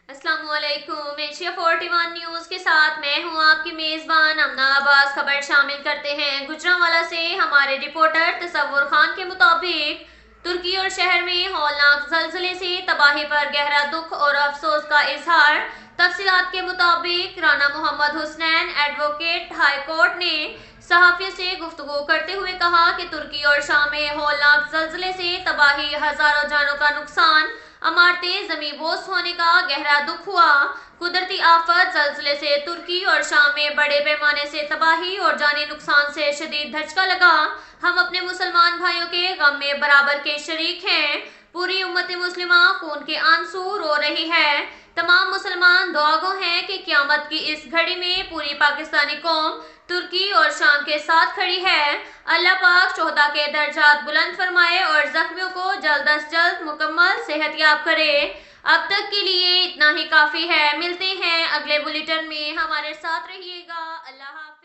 अस्सलाम वालेकुम। Asia 41 news के साथ मैं हूं आपकी मेज़बान अमना अब्बास। खबर शामिल करते हैं गुजरांवाला से। हमारे रिपोर्टर तसव्वुर खान के मुताबिक तुर्की और शहर में हौलनाक जलजले से तबाही पर गहरा दुख और अफसोस का इजहार। तफसीलात के मुताबिक Rana Mohammad Husnain advocate high court ने सहाफ़ियों से गुफ्तगू करते हुए कहा कि तुर्की और शाम में हौलनाक जलजले से तबाही, हजारों जानों का नुकसान, इमारतें ज़मींदोज़ होने का गहरा दुख हुआ। कुदरती आफत जलजले से तुर्की और शाम में बड़े पैमाने से तबाही और जानी नुकसान से शदीद धचका लगा। हम अपने मुसलमान भाइयों के गम में बराबर के शरीक हैं। पूरी उम्मत मुस्लिमा खून के आंसू रो रही है। तमाम मुसलमान दुआगो हैं कि क़यामत की इस घड़ी में पूरी पाकिस्तानी कौम तुर्की और शाम के साथ खड़ी है। अल्लाह पाक शोहदा के दर्जात बुलंद फरमाए और जख्मियों को जल्द अज जल्द मुकम्मल सेहतयाब करे। अब तक के लिए इतना ही काफ़ी है। मिलते हैं अगले बुलेटिन में, हमारे साथ रहिएगा। अल्लाह हाफ़िज़।